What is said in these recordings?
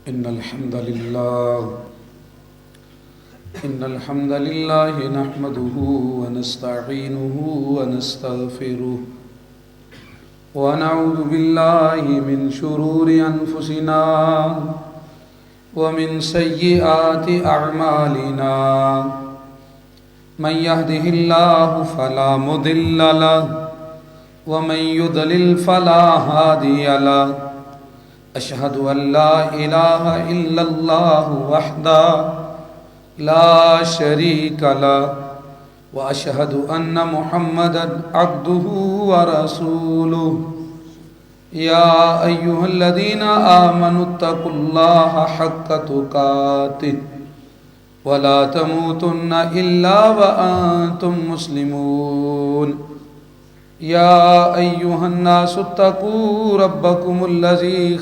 إن الحمد لله نحمده ونستعينه ونستغفره ونعوذ بالله من شرور أنفسنا ومن سيئات أعمالنا من يهده الله فلا مضل له ومن يضلل فلا هادي له أشهد أن لا إله إلا الله وحده لا شريك له وأشهد أن محمدا عبده ورسوله يا أيها الذين آمنوا اتقوا الله حق تقاته ولا تموتن إلا وأنتم مسلمون يا أيها الناس اتقوا ربكم الذي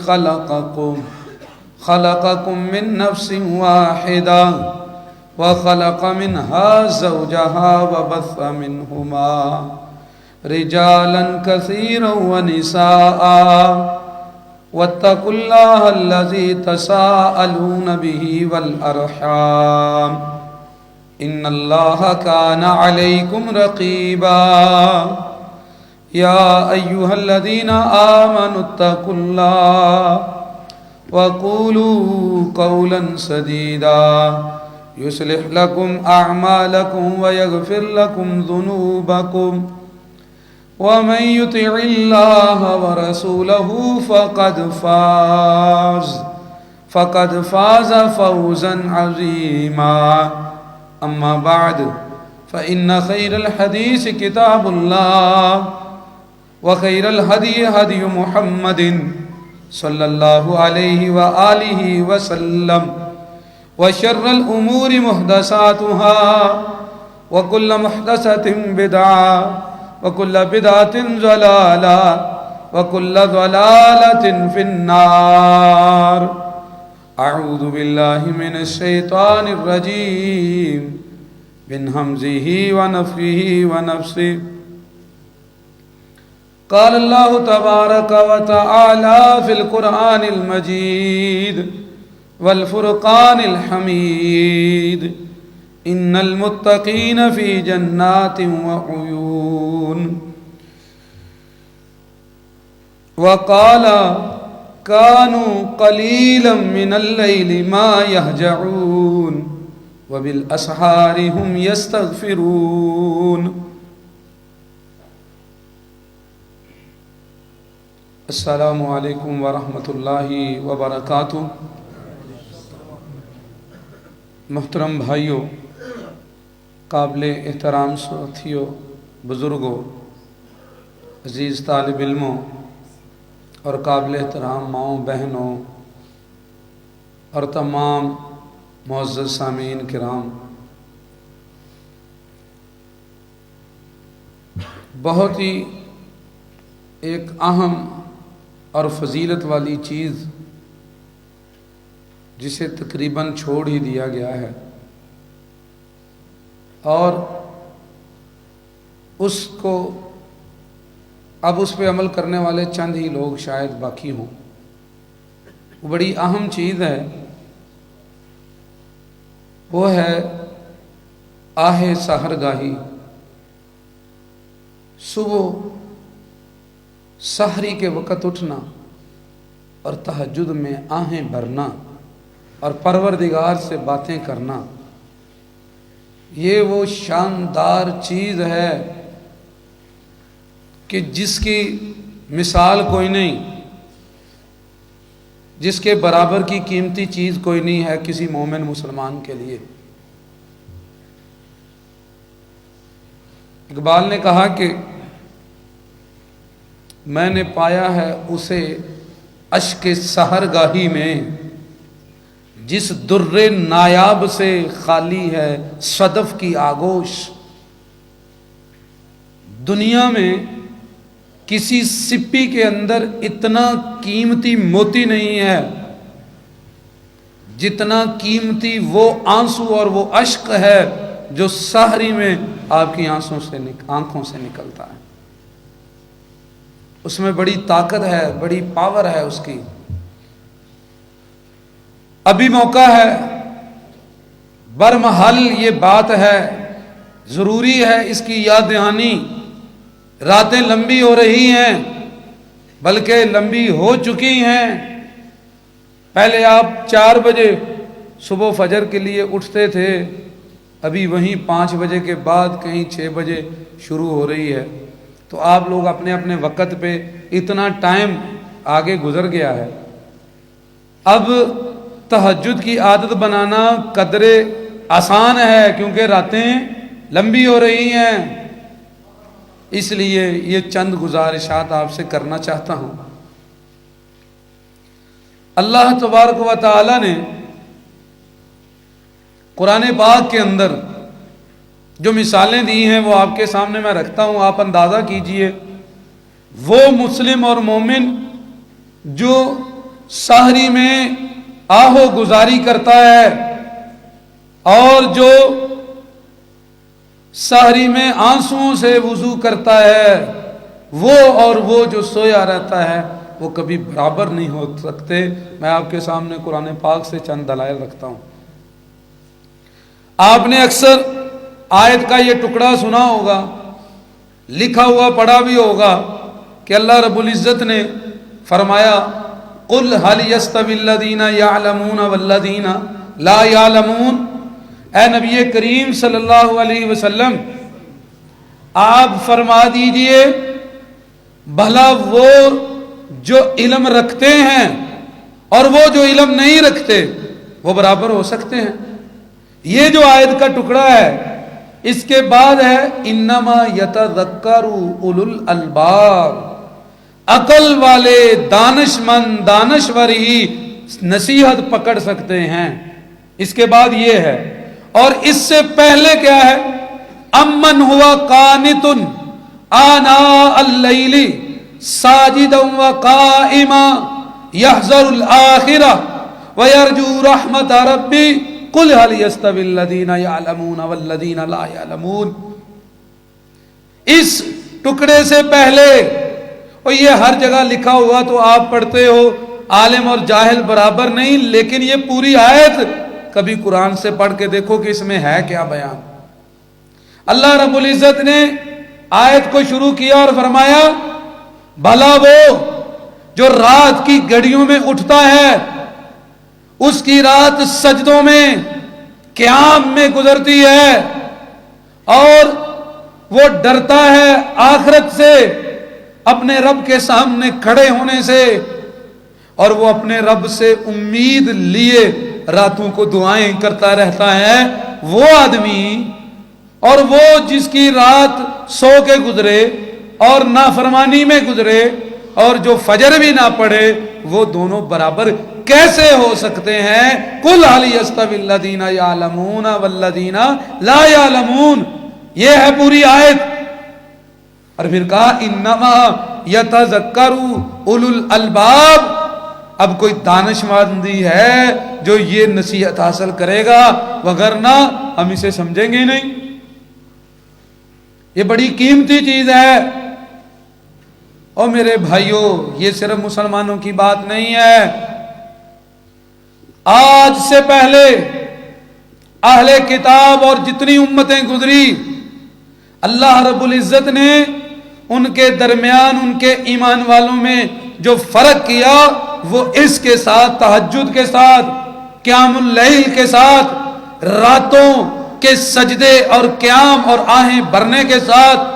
خلقكم من نفس واحدة وخلق منها زوجها وبث منهما رجالا كثيرا ونساء واتقوا الله الذي تساءلون به والأرحام إن الله كان عليكم رقيبا يا أيها الذين آمنوا اتقوا الله وقولوا قولا سديدا يصلح لكم أعمالكم ويغفر لكم ذنوبكم ومن يطع الله ورسوله فقد فاز فوزا عظيما أما بعد فإن خير الحديث كتاب الله وخير الهدي هدي محمد صلى الله عليه وآله وسلم وشر الأمور محدثاتها وكل محدثة بدعة وكل بدعة ضلالة وكل ضلالة في النار أعوذ بالله من الشيطان الرجيم من همزه ونفخه ونفسه قال الله تبارك وتعالى في القرآن المجيد والفرقان الحميد إن المتقين في جنات وعيون وقال كانوا قليلا من الليل ما يهجعون وبالأسحار هم يستغفرون السلام علیکم ورحمۃ اللہ وبرکاتہ۔ محترم بھائیوں، قابل احترام ساتھیوں، بزرگوں، عزیز طالب علموں اور قابل احترام ماؤں بہنوں اور تمام معزز سامعین کرام، بہت ہی ایک اہم اور فضیلت والی چیز جسے تقریباً چھوڑ ہی دیا گیا ہے، اور اب اس پہ عمل کرنے والے چند ہی لوگ شاید باقی ہوں۔ وہ بڑی اہم چیز ہے، وہ ہے آہ سحر گاہی، صبح سحری کے وقت اٹھنا اور تہجد میں آہیں بھرنا اور پروردگار سے باتیں کرنا، یہ وہ شاندار چیز ہے کہ جس کی مثال کوئی نہیں، جس کے برابر کی قیمتی چیز کوئی نہیں ہے کسی مومن مسلمان کے لیے۔ اقبال نے کہا کہ میں نے پایا ہے اسے اشک سحر گاہی میں، جس در نایاب سے خالی ہے صدف کی آغوش۔ دنیا میں کسی سپی کے اندر اتنا قیمتی موتی نہیں ہے جتنا قیمتی وہ آنسو اور وہ اشک ہے جو سحری میں آپ کی آنکھوں سے نکلتا ہے۔ اس میں بڑی طاقت ہے، بڑی پاور ہے اس کی۔ ابھی موقع ہے، برمحل یہ بات ہے، ضروری ہے اس کی یاد دہانی۔ راتیں لمبی ہو رہی ہیں، بلکہ لمبی ہو چکی ہیں۔ پہلے آپ 4 بجے صبح فجر کے لیے اٹھتے تھے، ابھی وہیں 5 بجے کے بعد کہیں 6 بجے شروع ہو رہی ہے۔ تو آپ لوگ اپنے اپنے وقت پہ اتنا ٹائم آگے گزر گیا ہے۔ اب تہجد کی عادت بنانا قدرے آسان ہے، کیونکہ راتیں لمبی ہو رہی ہیں۔ اس لیے یہ چند گزارشات آپ سے کرنا چاہتا ہوں۔ اللہ تبارک و تعالی نے قرآن پاک کے اندر جو مثالیں دی ہیں وہ آپ کے سامنے میں رکھتا ہوں، آپ اندازہ کیجئے۔ وہ مسلم اور مومن جو سحری میں آہو گزاری کرتا ہے اور جو سحری میں آنسوؤں سے وضو کرتا ہے، وہ اور وہ جو سویا رہتا ہے وہ کبھی برابر نہیں ہو سکتے۔ میں آپ کے سامنے قرآن پاک سے چند دلائل رکھتا ہوں۔ آپ نے اکثر آیت کا یہ ٹکڑا سنا ہوگا، لکھا ہوا پڑھا بھی ہوگا کہ اللہ رب العزت نے فرمایا قُلْ هَلْ يَسْتَوِي الَّذِينَ يَعْلَمُونَ وَالَّذِينَ لَا يَعْلَمُونَ۔ اے نبی کریم صلی اللہ علیہ وسلم، آپ فرما دیجئے بھلا وہ جو علم رکھتے ہیں اور وہ جو علم نہیں رکھتے وہ برابر ہو سکتے ہیں؟ یہ جو آیت کا ٹکڑا ہے، اس کے بعد ہے انما یتذکر اولو الالباب، عقل والے دانش مند دانشور ہی نصیحت پکڑ سکتے ہیں۔ اس کے بعد یہ ہے، اور اس سے پہلے کیا ہے؟ امن ہوا قانت آناء اللیل ساجدا وقائما یحذر الآخرہ ویرجو رحمت ربی قل هل يستوي الذين يعلمون والذين لا يعلمون۔ اس ٹکڑے سے پہلے، اور یہ ہر جگہ لکھا ہوا تو آپ پڑھتے ہو، عالم اور جاہل برابر نہیں، لیکن یہ پوری آیت کبھی قرآن سے پڑھ کے دیکھو کہ اس میں ہے کیا بیان۔ اللہ رب العزت نے آیت کو شروع کیا اور فرمایا بھلا وہ جو رات کی گھڑیوں میں اٹھتا ہے، اس کی رات سجدوں میں قیام میں گزرتی ہے، اور وہ ڈرتا ہے آخرت سے، اپنے رب کے سامنے کھڑے ہونے سے، اور وہ اپنے رب سے امید لیے راتوں کو دعائیں کرتا رہتا ہے، وہ آدمی اور وہ جس کی رات سو کے گزرے اور نافرمانی میں گزرے اور جو فجر بھی نہ پڑھے، وہ دونوں برابر کیسے ہو سکتے ہیں؟ قُلْ هَلْ يَسْتَوِي الَّذِينَ يَعْلَمُونَ وَالَّذِينَ لَا يَعْلَمُونَ۔ یہ ہے پوری آیت۔ اور پھر کہا انما یتذکر اولو الالباب۔ اب کوئی دانشمندی ہے جو یہ نصیحت حاصل کرے گا، وگرنہ ہم اسے سمجھیں گے نہیں۔ یہ بڑی قیمتی چیز ہے۔ اور میرے بھائیوں، یہ صرف مسلمانوں کی بات نہیں ہے۔ آج سے پہلے اہل کتاب اور جتنی امتیں گزری، اللہ رب العزت نے ان کے درمیان ان کے ایمان والوں میں جو فرق کیا، وہ اس کے ساتھ، تہجد کے ساتھ، قیام اللیل کے ساتھ، راتوں کے سجدے اور قیام اور آہیں بھرنے کے ساتھ۔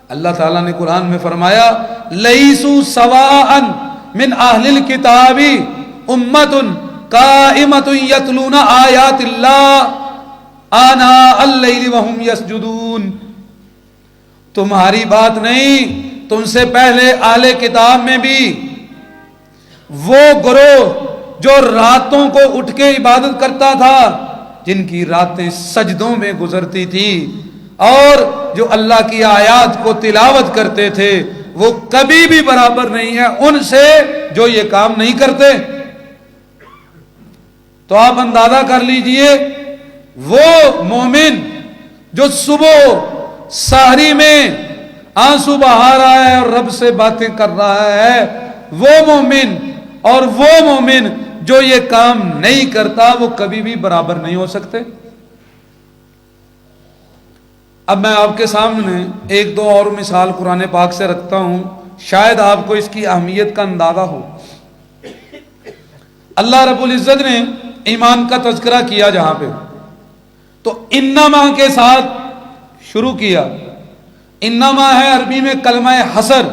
اللہ تعالیٰ نے قرآن میں فرمایا لیسوا سواء من اہل الکتاب امۃ قائمۃ یتلون آیات اللہ آناء اللیل وہم یسجدون۔ تمہاری بات نہیں، تم سے پہلے اہل کتاب میں بھی وہ گروہ جو راتوں کو اٹھ کے عبادت کرتا تھا، جن کی راتیں سجدوں میں گزرتی تھی، اور جو اللہ کی آیات کو تلاوت کرتے تھے، وہ کبھی بھی برابر نہیں ہے ان سے جو یہ کام نہیں کرتے۔ تو آپ اندازہ کر لیجئے، وہ مومن جو صبح سحری میں آنسو بہا رہا ہے اور رب سے باتیں کر رہا ہے، وہ مومن، اور وہ مومن جو یہ کام نہیں کرتا وہ کبھی بھی برابر نہیں ہو سکتے. اب میں آپ کے سامنے ایک دو اور مثال قرآن پاک سے رکھتا ہوں، شاید آپ کو اس کی اہمیت کا اندازہ ہو. اللہ رب العزت نے ایمان کا تذکرہ کیا جہاں پہ تو انما کے ساتھ شروع کیا. انما ہے عربی میں کلمہ حصر،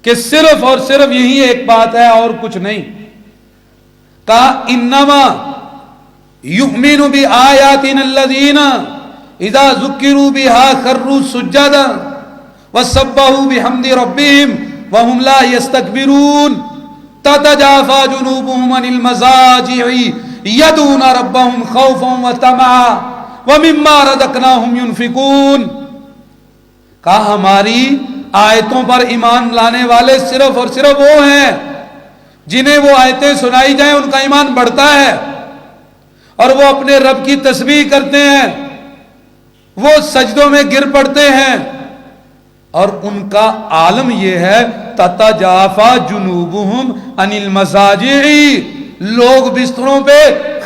کہ صرف اور صرف یہی ایک بات ہے اور کچھ نہیں. کہا انما یؤمن بآیاتنا الذین اذا ذکروا بها خروا سجدا وسبحوا بحمد ربهم وهم لا يستكبرون تتجافى جنوبهم عن المضاجع يدعون ربهم خوفا وطمعا ومما رزقناهم ينفقون. کہا ہماری آیتوں پر ایمان لانے والے صرف اور صرف وہ ہیں جنہیں وہ آیتیں سنائی جائیں ان کا ایمان بڑھتا ہے اور وہ اپنے رب کی تسبیح کرتے ہیں، وہ سجدوں میں گر پڑتے ہیں، اور ان کا عالم یہ ہے تتجافا جنوبہم عن المضاجع، لوگ بستروں پہ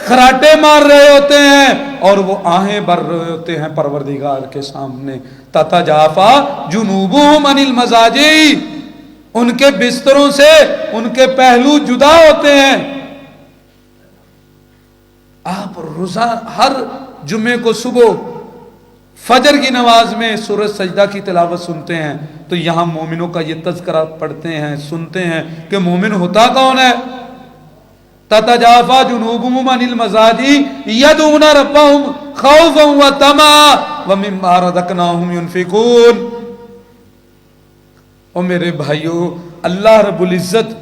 خراٹے مار رہے ہوتے ہیں اور وہ آہیں بھر رہے ہوتے ہیں پروردگار کے سامنے. تتجافا جنوبہم عن المضاجع، ان کے بستروں سے ان کے پہلو جدا ہوتے ہیں. آپ روزہ ہر جمعے کو صبح فجر کی نماز میں سورہ سجدہ کی تلاوت سنتے ہیں تو یہاں مومنوں کا یہ تذکرہ پڑھتے ہیں، سنتے ہیں کہ مومن ہوتا کون ہے. تتجافا جنوبہم عن المضاجع یدعون ربہم خوفا وطمعا ومما رزقناہم ينفقون. اور میرے بھائیو، اللہ رب العزت،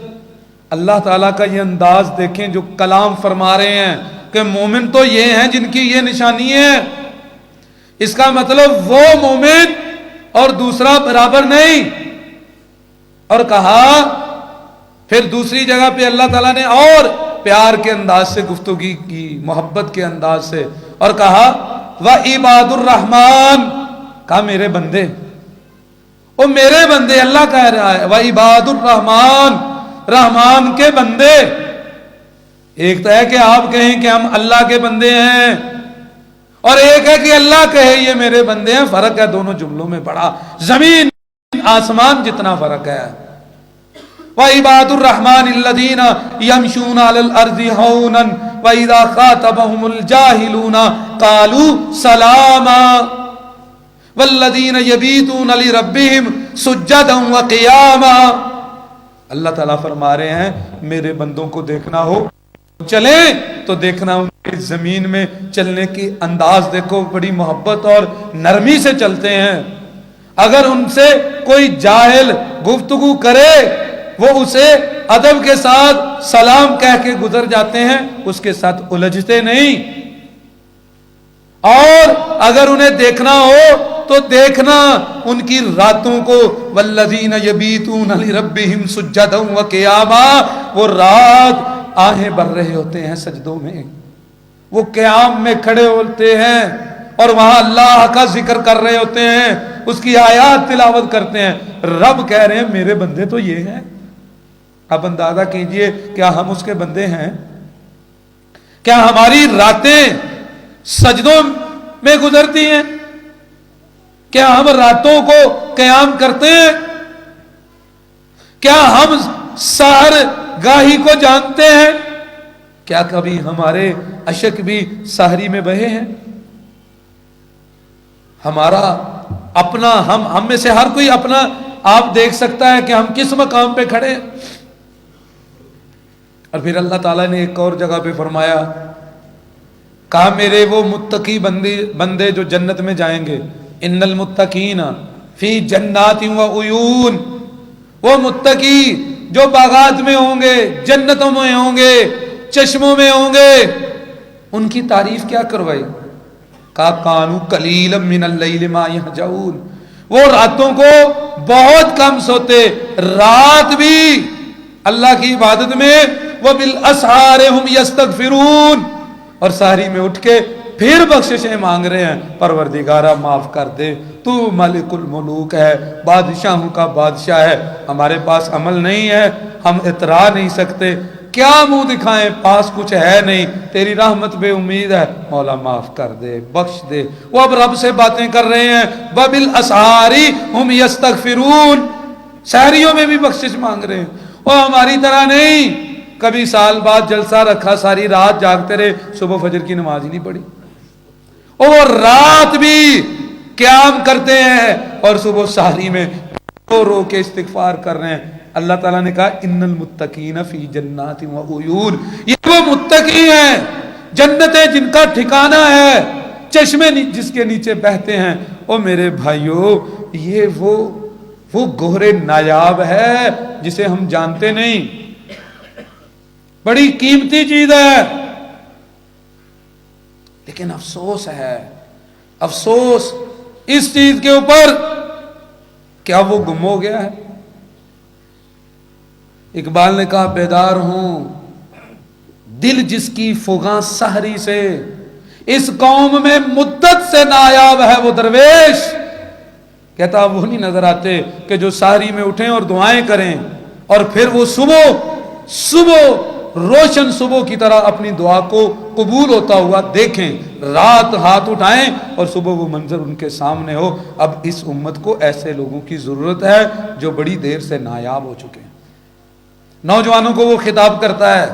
اللہ تعالیٰ کا یہ انداز دیکھیں جو کلام فرما رہے ہیں کہ مومن تو یہ ہیں جن کی یہ نشانی ہے. اس کا مطلب وہ مومن اور دوسرا برابر نہیں. اور کہا پھر دوسری جگہ پہ اللہ تعالیٰ نے اور پیار کے انداز سے گفتگو کی، محبت کے انداز سے، اور کہا وَعِبَادُ الرَّحْمَنِ، کہا میرے بندے، او میرے بندے، اللہ کہہ رہا ہے وَعِبَادُ الرَّحْمَنِ، رحمان کے بندے. ایک تو ہے کہ آپ کہیں کہ ہم اللہ کے بندے ہیں اور ایک ہے کہ اللہ کہے یہ میرے بندے ہیں. فرق ہے دونوں جملوں میں، بڑا زمین آسمان جتنا فرق ہے. وَعِبَادُ الرَّحْمَنِ الَّذِينَ يَمْشُونَ عَلَى الْأَرْضِ هَوْنًا وَإِذَا خَاطَبَهُمُ الْجَاهِلُونَ قَالُوا سَلَامًا وَالَّذِينَ يَبِيتُونَ لِرَبِّهِمْ سُجَّدًا وَقِيَامًا. اللہ تعالیٰ فرما رہے ہیں میرے بندوں کو دیکھنا ہو چلیں تو دیکھنا ان کے زمین میں چلنے کی انداز دیکھو، بڑی محبت اور نرمی سے چلتے ہیں. اگر ان سے کوئی جاہل گفتگو کرے وہ اسے ادب کے ساتھ سلام کہہ کے گزر جاتے ہیں، اس کے ساتھ الجھتے نہیں. اور اگر انہیں دیکھنا ہو تو دیکھنا ان کی راتوں کو، والذین یبیتون لربہم سجدا وقیاما، وہ رات آہیں بھر رہے ہوتے ہیں سجدوں میں، وہ قیام میں کھڑے ہوتے ہیں اور وہاں اللہ کا ذکر کر رہے ہوتے ہیں، اس کی آیات تلاوت کرتے ہیں. رب کہہ رہے ہیں میرے بندے تو یہ ہیں. اب اندازہ کیجئے کیا ہم اس کے بندے ہیں؟ کیا ہماری راتیں سجدوں میں گزرتی ہیں؟ کیا ہم راتوں کو قیام کرتے ہیں؟ کیا ہم سحر گاہی کو جانتے ہیں؟ کیا کبھی ہمارے اشک بھی سحری میں بہے ہیں؟ ہمارا اپنا ہم میں سے ہر کوئی اپنا آپ دیکھ سکتا ہے کہ ہم کس مقام پہ کھڑے ہیں. اور پھر اللہ تعالیٰ نے ایک اور جگہ پہ فرمایا، کہا میرے وہ متقی بندے جو جنت میں جائیں گے، ان المتقین فی جنات و عیون، وہ متقی جو باغات میں ہوں گے، جنتوں میں ہوں گے، چشموں میں ہوں گے، ان کی تعریف کیا کروائی؟ کہا کانوا قلیلا من اللیل ما یہجعون، وہ راتوں کو بہت کم سوتے، رات بھی اللہ کی عبادت میں، وبالاسحار ہم یستغفرون، اور سحری میں اٹھ کے پھر بخششیں مانگ رہے ہیں، پروردگارہ معاف کر دے، تو ملک الملوک ہے، بادشاہوں کا بادشاہ ہے، ہمارے پاس عمل نہیں ہے، ہم اترا نہیں سکتے. کیا منہ دکھائیں، پاس کچھ ہے نہیں، تیری رحمت بے امید ہے، مولا معاف کر دے، بخش دے۔ وہ اب رب سے باتیں کر رہے ہیں، وَبِالْأَسْحَارِ هُمْ يَسْتَغْفِرُونَ، سحریوں میں بھی بخشش مانگ رہے ہیں۔ وہ ہماری طرح نہیں، کبھی سال بعد جلسہ رکھا، ساری رات جاگتے رہے، صبح فجر کی نماز ہی نہیں پڑھی، اور رات بھی قیام کرتے ہیں اور صبح سحری میں رو رو کے استغفار کر رہے ہیں۔ اللہ تعالیٰ نے کہا ان المتقین فی جنات و عیون، یہ وہ متقی ہیں جنتیں جن کا ٹھکانہ ہے، چشمے جس کے نیچے بہتے ہیں۔ او میرے بھائیو، یہ وہ گہرے نایاب ہے جسے ہم جانتے نہیں، بڑی قیمتی چیز ہے، لیکن افسوس ہے، افسوس اس چیز کے اوپر، کیا وہ گم ہو گیا ہے؟ اقبال نے کہا بیدار ہوں دل جس کی فغاں سحری سے، اس قوم میں مدت سے نایاب ہے وہ درویش۔ کہتا وہ نہیں نظر آتے کہ جو سحری میں اٹھیں اور دعائیں کریں، اور پھر وہ صبح روشن صبح کی طرح اپنی دعا کو قبول ہوتا ہوا دیکھیں، رات ہاتھ اٹھائیں اور صبح وہ منظر ان کے سامنے ہو۔ اب اس امت کو ایسے لوگوں کی ضرورت ہے جو بڑی دیر سے نایاب ہو چکے ہیں۔ نوجوانوں کو وہ خطاب کرتا ہے،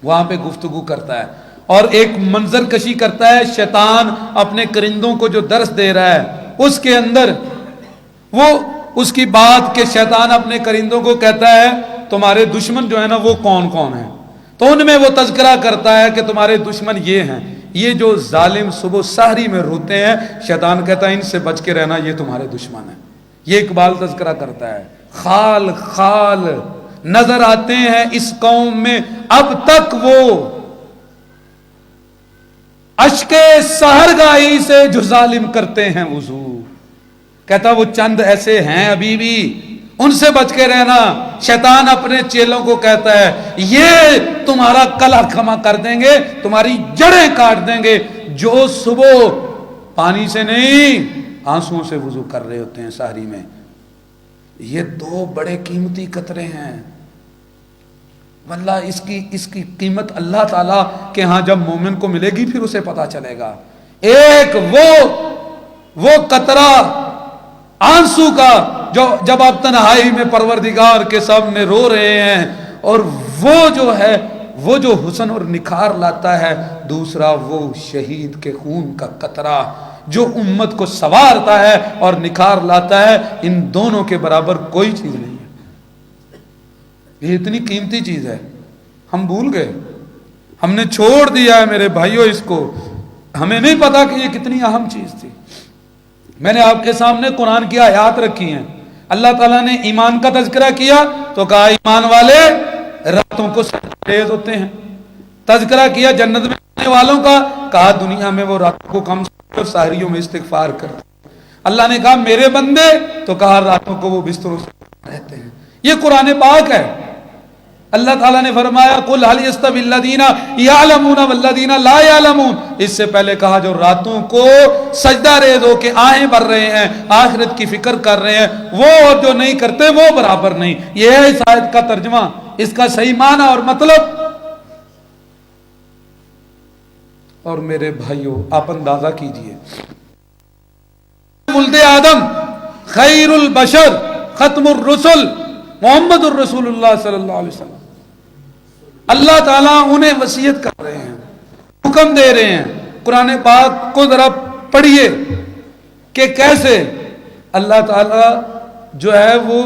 وہاں پہ گفتگو کرتا ہے اور ایک منظر کشی کرتا ہے، شیطان اپنے کرندوں کو جو درس دے رہا ہے اس کے اندر وہ اس کی بات کہ شیطان اپنے کرندوں کو کہتا ہے تمہارے دشمن جو ہے نا وہ کون کون ہیں، تو ان میں وہ تذکرہ کرتا ہے کہ تمہارے دشمن یہ ہیں، یہ جو ظالم صبح سحری میں روتے ہیں، شیطان کہتا ہے ان سے بچ کے رہنا، یہ تمہارے دشمن ہیں۔ یہ اقبال تذکرہ کرتا ہے، خال خال نظر آتے ہیں اس قوم میں اب تک وہ اشک سحرگاہی سے جو ظالم کرتے ہیں وضو، کہتا وہ چند ایسے ہیں ابھی بھی، ان سے بچ کے رہنا۔ شیطان اپنے چیلوں کو کہتا ہے یہ تمہارا کلا کھما کر دیں گے، تمہاری جڑیں کاٹ دیں گے، جو صبح پانی سے نہیں آنسوؤں سے وضو کر رہے ہوتے ہیں سحری میں۔ یہ دو بڑے قیمتی قطرے ہیں، واللہ اس کی قیمت اللہ تعالیٰ کے ہاں جب مومن کو ملے گی پھر اسے پتا چلے گا۔ ایک وہ قطرہ آنسو کا جو جب آپ تنہائی میں پروردگار کے سامنے رو رہے ہیں، اور وہ جو حسن اور نکھار لاتا ہے، دوسرا وہ شہید کے خون کا قطرہ جو امت کو سنوارتا ہے اور نکھار لاتا ہے، ان دونوں کے برابر کوئی چیز نہیں ہے۔ یہ اتنی قیمتی چیز ہے، ہم بھول گئے، ہم نے چھوڑ دیا ہے میرے بھائیوں اس کو، ہمیں نہیں پتا کہ یہ کتنی اہم چیز تھی۔ میں نے آپ کے سامنے قرآن کی آیات رکھی ہیں، اللہ تعالیٰ نے ایمان کا تذکرہ کیا تو کہا ایمان والے راتوں کو تیز ہوتے ہیں، تذکرہ کیا جنت میں آنے والوں کا، کہا دنیا میں وہ راتوں کو کم اور سحریوں میں استغفار کرتے ہیں۔ اللہ نے کہا میرے بندے، تو کہا راتوں کو وہ بستروں سے رہتے ہیں۔ یہ قرآن پاک ہے۔ اللہ تعالیٰ نے فرمایا قُلْ هَلْ يَسْتَوِي الَّذِينَ يَعْلَمُونَ وَالَّذِينَ لَا يَعْلَمُونَ، اس سے پہلے کہا جو راتوں کو سجدہ ریز ہو کے آہیں بھر رہے ہیں، آخرت کی فکر کر رہے ہیں، وہ اور جو نہیں کرتے وہ برابر نہیں۔ یہ ہے اس آیت کا ترجمہ، اس کا صحیح معنی اور مطلب۔ اور میرے بھائیوں آپ اندازہ کیجئے، ولد آدم خیر البشر ختم الرسل محمد الرسول اللہ صلی اللہ علیہ وسلم، اللہ تعالیٰ انہیں وصیت کر رہے ہیں، حکم دے رہے ہیں۔ قرآن پاک کو ذرا پڑھیے کہ کیسے اللہ تعالیٰ جو ہے وہ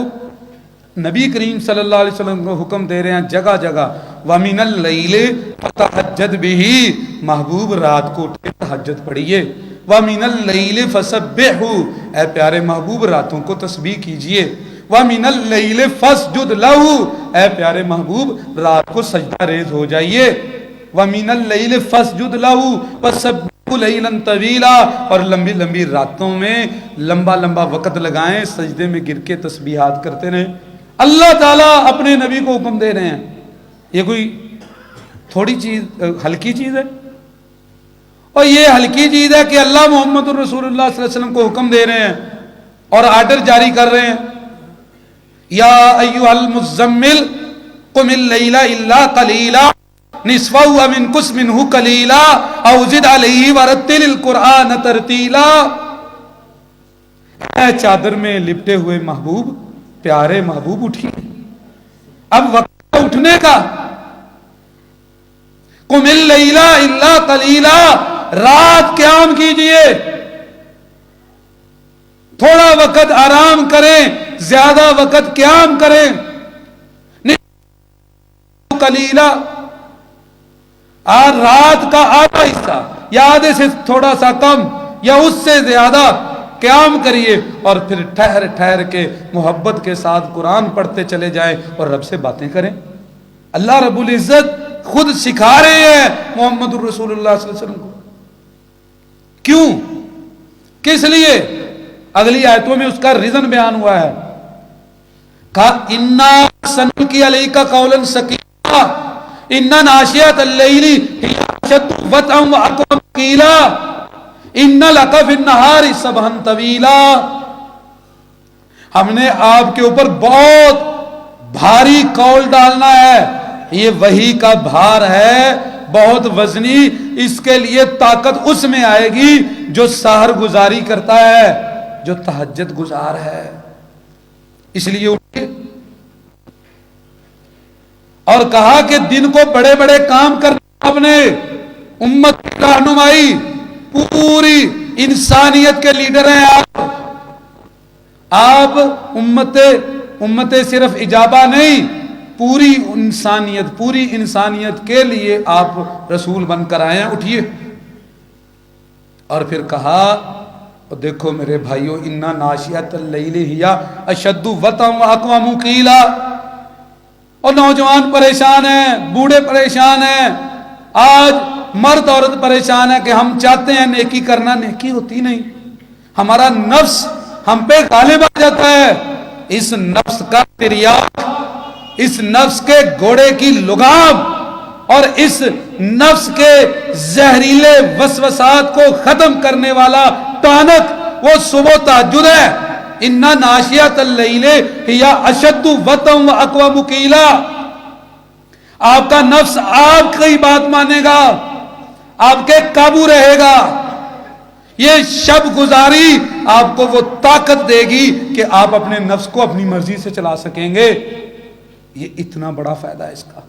نبی کریم صلی اللہ علیہ وسلم کو حکم دے رہے ہیں جگہ جگہ، وَمِنَ اللَّيْلِ فَتَحَجَّدْ بِهِ، محبوب رات کو اٹھ کے تہجد پڑھیے، وَمِنَ اللَّيْلِ فَسَبِّحْهُ، اے پیارے محبوب راتوں کو تسبیح کیجئے، وَمِنَ اللَّيْلِ فَاسْجُدْ لَهُ، اے پیارے محبوب رات کو سجدہ ریز ہو جائیے، وَمِنَ اللَّيْلِ فَاسْجُدْ لَهُ وَسَبِّحْهُ لَيْلًا طَوِيلًا، اور لمبی لمبی راتوں میں لمبا لمبا وقت لگائیں، سجدے میں گر کے تسبیحات کرتے رہیں۔ اللہ تعالیٰ اپنے نبی کو حکم دے رہے ہیں، یہ کوئی تھوڑی چیز ہلکی چیز ہے؟ اور یہ ہلکی چیز ہے کہ اللہ محمد الرسول اللہ صلی اللہ علیہ وسلم کو حکم دے رہے ہیں اور آرڈر جاری کر رہے ہیں، یا ایھا المزمل قم اللیل الا قلیلا نصفہ او انقص منہ قلیلا او زد علیہ ورتل القرآن ترتیلا۔ اے چادر میں لپٹے ہوئے محبوب، پیارے محبوب اٹھیے، اب وقت اٹھنے کا۔ قم اللیل الا قلیلا، رات قیام کیجئے، تھوڑا وقت آرام کریں، زیادہ وقت قیام کریں۔ قلیلا، رات کا آدھا حصہ یا آدھے سے تھوڑا سا کم یا اس سے زیادہ قیام کریے، اور پھر ٹھہر ٹھہر کے محبت کے ساتھ قرآن پڑھتے چلے جائیں اور رب سے باتیں کریں۔ اللہ رب العزت خود سکھا رہے ہیں محمد الرسول اللہ صلی اللہ علیہ وسلم کو۔ کیوں؟ کس لیے؟ اگلی آیتوں میں اس کا ریزن بیان ہوا ہے۔ کہا اِنَّا سَنُلْقِي عَلَيْكَ قَوْلًا ثَقِيلًا اِنَّ نَاشِئَةَ اللَّيْلِ هِيَ أَشَدُّ وَطْئًا وَأَقْوَمُ قِيلًا اِنَّ لَكَ فِي النَّهَارِ سَبْحًا طَوِيلًا۔ ہم نے آپ کے اوپر بہت بھاری قول ڈالنا ہے، یہ وحی کا بھار ہے بہت وزنی، اس کے لیے طاقت اس میں آئے گی جو سحر گزاری کرتا ہے، جو تہجد گزار ہے۔ اس لیے اٹھے اور کہا کہ دن کو بڑے بڑے کام کرنا، اپنے امت کی رہنمائی، پوری انسانیت کے لیڈر ہیں آپ امت صرف اجابہ نہیں، پوری انسانیت کے لیے آپ رسول بن کر آئے ہیں، اٹھیے۔ اور پھر کہا دیکھو میرے بھائیو، اِنَّا نَاشِئَةَ اللَّيْلِ هِيَ أَشَدُّ وَطْئًا وَأَقْوَمُ قِيلًا۔ اور نوجوان پریشان ہیں، بوڑھے پریشان ہیں، آج مرد عورت پریشان ہے کہ ہم چاہتے ہیں نیکی کرنا، نیکی ہوتی نہیں، ہمارا نفس ہم پہ غالب آ جاتا ہے۔ اس نفس کا تریاق، اس نفس کے گھوڑے کی لگام اور اس نفس کے زہریلے وسوسات کو ختم کرنے والا ٹانک وہ صبح تہجد ہے۔ اِنَّا نَاشِئَةَ اللَّيْلِ هِيَ أَشَدُّ وَطْئًا وَأَقْوَمُ قِيلًا۔ آپ کا نفس آپ کی بات مانے گا، آپ کے قابو رہے گا۔ یہ شب گزاری آپ کو وہ طاقت دے گی کہ آپ اپنے نفس کو اپنی مرضی سے چلا سکیں گے۔ یہ اتنا بڑا فائدہ ہے اس کا۔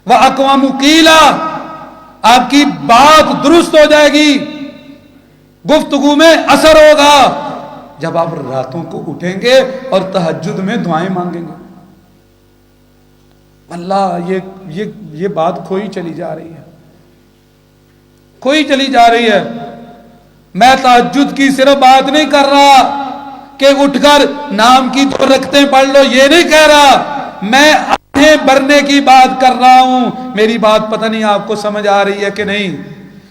وَأَقْوَمُ قِيلًا، آپ کی بات درست ہو جائے گی، گفتگو میں اثر ہوگا جب آپ راتوں کو اٹھیں گے اور تہجد میں دعائیں مانگیں گے۔ اللہ یہ بات کھوئی چلی جا رہی ہے، کھوئی چلی جا رہی ہے۔ میں تہجد کی صرف بات نہیں کر رہا کہ اٹھ کر نام کی دو رکعتیں پڑھ لو، یہ نہیں کہہ رہا، میں آنکھیں بھرنے کی بات کر رہا ہوں۔ میری بات پتہ نہیں آپ کو سمجھ آ رہی ہے کہ نہیں؟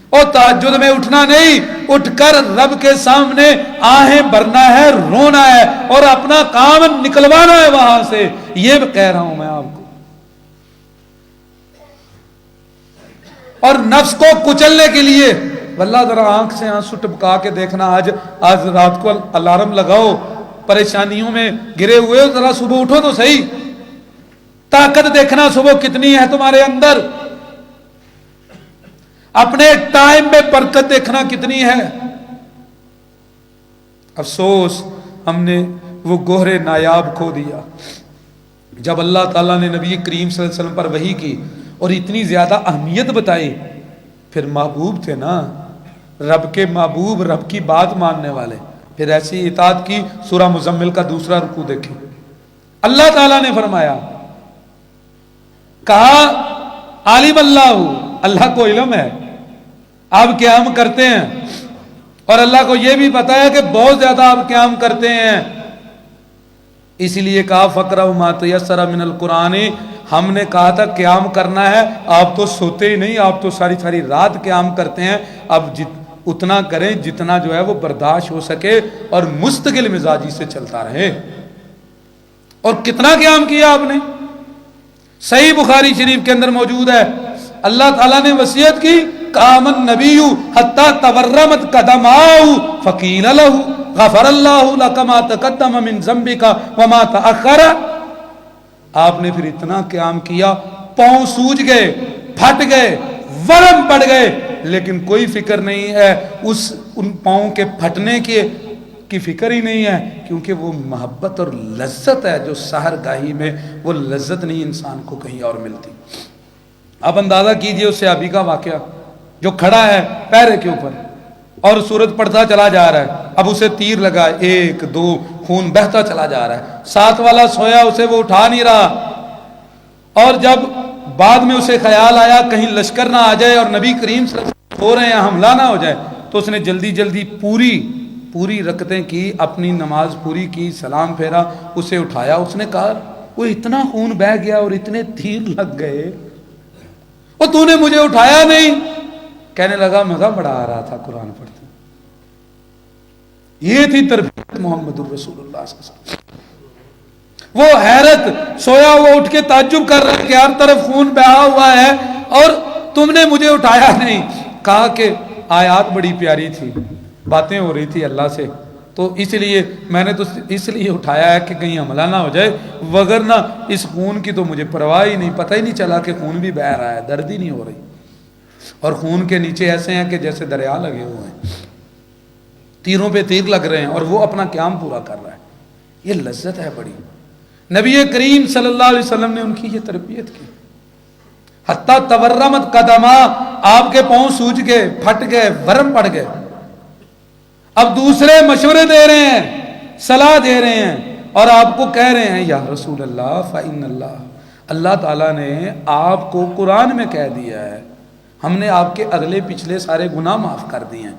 اور تہجد میں اٹھنا نہیں، اٹھ کر رب کے سامنے آہیں بھرنا ہے، رونا ہے اور اپنا کام نکلوانا ہے وہاں سے، یہ کہہ رہا ہوں میں آپ کو۔ اور نفس کو کچلنے کے لیے واللہ ذرا آنکھ سے آنسو ٹپکا کے دیکھنا، آج رات کو الارم لگاؤ، پریشانیوں میں گرے ہوئے ہو، ذرا صبح اٹھو تو صحیح، طاقت دیکھنا صبح کتنی ہے تمہارے اندر، اپنے ٹائم میں برکت دیکھنا کتنی ہے۔ افسوس ہم نے وہ گوہر نایاب کھو دیا۔ جب اللہ تعالیٰ نے نبی کریم صلی اللہ علیہ وسلم پر وحی کی اور اتنی زیادہ اہمیت بتائی، پھر محبوب تھے نا، رب کے محبوب، رب کی بات ماننے والے، پھر ایسی اطاعت کی۔ سورہ مزمل کا دوسرا رکوع دیکھیں، اللہ تعالیٰ نے فرمایا، کہا عالم اللہ کو علم ہے آپ قیام کرتے ہیں، اور اللہ کو یہ بھی پتا ہے کہ بہت زیادہ آپ قیام کرتے ہیں، اس لیے کہا فَقْرَأُوا مَا تَيَسَّرَ مِنَ الْقُرْآنِ۔ ہم نے کہا تھا قیام کرنا ہے، آپ تو سوتے ہی نہیں، آپ تو ساری ساری رات قیام کرتے ہیں، اب اتنا کریں جتنا جو ہے وہ برداشت ہو سکے اور مستقل مزاجی سے چلتا رہے۔ اور کتنا قیام کیا آپ نے؟ صحیح بخاری شریف کے اندر موجود ہے، اللہ تعالیٰ نے وصیت کی، قام النبی حتی تورمت قدماہ فقیل لہ غفر اللہ لک ما تقدم من ذنبک وما تأخر۔ آپ نے پھر اتنا قیام کیا، پاؤں سوج گئے، پھٹ گئے، ورم پڑ گئے، لیکن کوئی فکر نہیں ہے ان پاؤں کے پھٹنے کی فکر ہی نہیں ہے، کیونکہ وہ محبت اور لذت ہے جو سحر گاہی میں، وہ لذت نہیں انسان کو کہیں اور ملتی۔ اب اندازہ کیجئے اس صحابی کا واقعہ جو کھڑا ہے پیرے کے اوپر اور سورج پڑتا چلا جا رہا ہے، اب اسے تیر لگا، 1 2 خون بہتا چلا جا رہا ہے، ساتھ والا سویا، اسے وہ اٹھا نہیں رہا، اور جب بعد میں اسے خیال آیا کہیں لشکر نہ آ جائے اور نبی کریم صلی اللہ علیہ وسلم ہو رہے ہیں، حملہ نہ ہو جائے، تو اس نے جلدی جلدی پوری رکعتیں کی، اپنی نماز پوری کی، سلام پھیرا، اسے اٹھایا، اس نے کہا وہ اتنا خون بہہ گیا اور اتنے تیر لگ گئے، اور تو نے مجھے اٹھایا نہیں۔ کہنے لگا مزہ بڑا آ رہا تھا قرآن پڑھتے۔ یہ تھی تربیت محمد الرسول اللہ صلی اللہ علیہ وسلم۔ وہ حیرت، سویا وہ اٹھ کے تعجب کر رہا ہے کہ ہر طرف خون بہا ہوا ہے اور تم نے مجھے اٹھایا نہیں۔ کہا کہ آیات بڑی پیاری تھی، باتیں ہو رہی تھی اللہ سے، تو اس لیے میں نے تو اس لیے اٹھایا ہے کہ کہیں حملہ نہ ہو جائے، وگرنہ اس خون کی تو مجھے پرواہ ہی نہیں، پتہ ہی نہیں چلا کہ خون بھی بہہ رہا ہے، درد ہی نہیں ہو رہی، اور خون کے نیچے ایسے ہیں کہ جیسے دریا لگے ہوئے ہیں، تیروں پہ تیر لگ رہے ہیں، اور وہ اپنا قیام پورا کر رہا ہے۔ یہ لذت ہے بڑی۔ نبی کریم صلی اللہ علیہ وسلم نے ان کی یہ تربیت کی، حتیٰ تورمت قدما، آپ کے پاؤں سوج گئے، پھٹ گئے، ورم پڑ گئے۔ اب دوسرے مشورے دے رہے ہیں، صلاح دے رہے ہیں، اور آپ کو کہہ رہے ہیں یا رسول اللہ فإن اللہ تعالیٰ نے آپ کو قرآن میں کہہ دیا ہے، ہم نے آپ کے اگلے پچھلے سارے گناہ معاف کر دیے ہیں،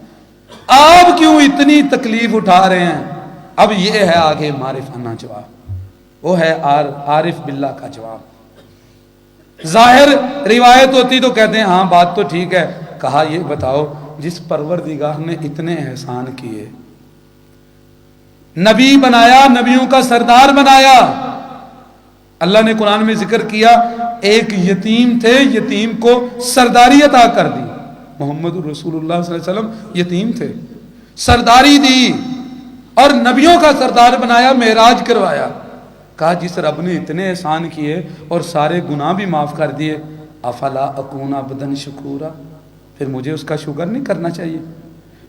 آپ کیوں اتنی تکلیف اٹھا رہے ہیں؟ اب یہ ہے آگے معرفانہ جواب، وہ ہے عارف باللہ کا جواب۔ ظاہر روایت ہوتی تو کہتے ہیں ہاں بات تو ٹھیک ہے۔ کہا یہ بتاؤ، جس پروردگار نے اتنے احسان کیے، نبی بنایا، نبیوں کا سردار بنایا، اللہ نے قرآن میں ذکر کیا ایک یتیم تھے، یتیم کو سرداری عطا کر دی، محمد رسول اللہ صلی اللہ علیہ وسلم یتیم تھے، سرداری دی، اور نبیوں کا سردار بنایا، معراج کروایا۔ کہا جس رب نے اتنے احسان کیے اور سارے گناہ بھی معاف کر دیے، افلا اکون عبدا شکورا، پھر مجھے اس کا شکر نہیں کرنا چاہیے؟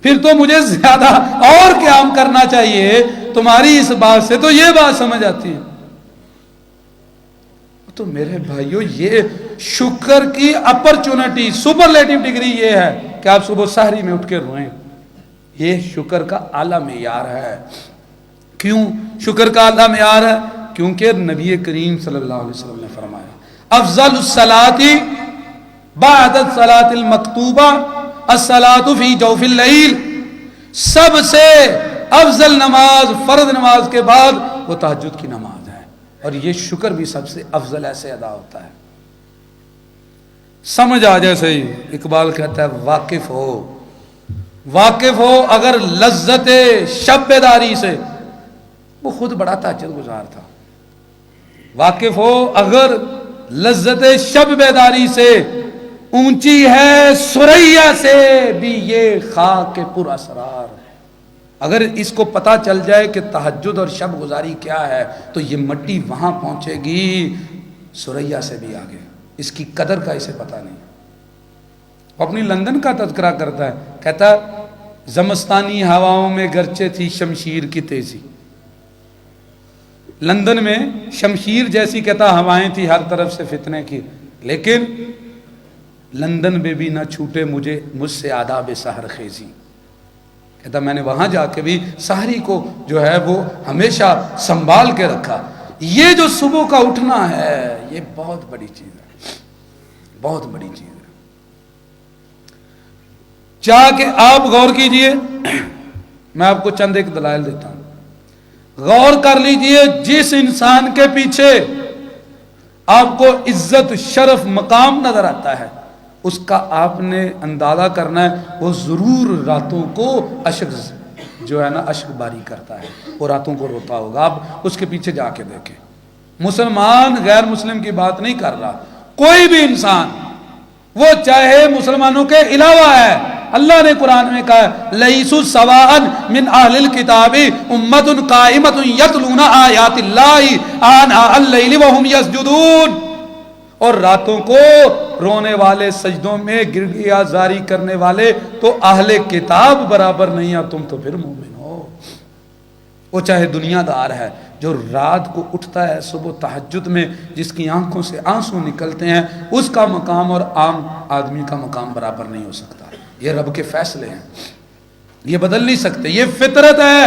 پھر تو مجھے زیادہ اور قیام کرنا چاہیے۔ تمہاری اس بات سے تو یہ بات سمجھ آتی ہے۔ تو میرے بھائیو، یہ شکر کی اپرچونٹی، سپرلیٹو ڈگری یہ ہے کہ آپ صبح سحری میں اٹھ کے روئیں، یہ شکر کا اعلیٰ معیار ہے۔ کیوں شکر کا اعلیٰ معیار ہے؟ کیونکہ نبی کریم صلی اللہ علیہ وسلم نے فرمایا افضل الصلاۃ بعد الصلاۃ المکتوبہ الصلاۃ فی جوف اللیل، سب سے افضل نماز فرض نماز کے بعد وہ تہجد کی نماز ہے، اور یہ شکر بھی سب سے افضل ایسے ادا ہوتا ہے۔ سمجھ آ جائے صحیح، اقبال کہتا ہے واقف ہو اگر لذت شب بیداری سے، وہ خود بڑا تہجد گزار تھا، واقف ہو اگر لذت شب بیداری سے، اونچی ہے سریا سے بھی یہ خاک پر اسرار، اگر اس کو پتا چل جائے کہ تہجد اور شب گزاری کیا ہے تو یہ مٹی وہاں پہنچے گی سریا سے بھی آگے، اس کی قدر کا اسے پتا نہیں۔ وہ اپنی لندن کا تذکرہ کرتا ہے، کہتا زمستانی ہواؤں میں گرچہ تھی شمشیر کی تیزی، لندن میں شمشیر جیسی کہتا ہوائیں تھی ہر طرف سے فتنے کی، لیکن لندن میں بھی نہ چھوٹے مجھ سے آداب سحر خیزی، کہتا میں نے وہاں جا کے بھی سحری کو جو ہے وہ ہمیشہ سنبھال کے رکھا۔ یہ جو صبح کا اٹھنا ہے یہ بہت بڑی چیز ہے، بہت بڑی چیز ہے۔ چاہ کہ آپ غور کیجئے، میں آپ کو چند ایک دلائل دیتا ہوں، غور کر لیجئے، جس انسان کے پیچھے آپ کو عزت شرف مقام نظر آتا ہے اس کا آپ نے اندازہ کرنا ہے وہ ضرور راتوں کو اشک جو ہے نا اشک باری کرتا ہے، وہ راتوں کو روتا ہوگا۔ آپ اس کے پیچھے جا کے دیکھیں، مسلمان غیر مسلم کی بات نہیں کر رہا، کوئی بھی انسان وہ چاہے مسلمانوں کے علاوہ ہے اللہ نے قرآن میں کہا ہے لیسوا سواء من اہل الکتاب امۃ قائمۃ یتلون آیات اللہ آناء اللیل وہم یسجدون، اور راتوں کو رونے والے سجدوں میں گڑگڑا زاری کرنے والے تو اہل کتاب برابر نہیں ہیں، تم تو پھر مومن ہو۔ وہ چاہے دنیا دار ہے جو رات کو اٹھتا ہے صبح تہجد میں، جس کی آنکھوں سے آنسو نکلتے ہیں، اس کا مقام اور عام آدمی کا مقام برابر نہیں ہو سکتا۔ یہ رب کے فیصلے ہیں، یہ بدل نہیں سکتے، یہ فطرت ہے،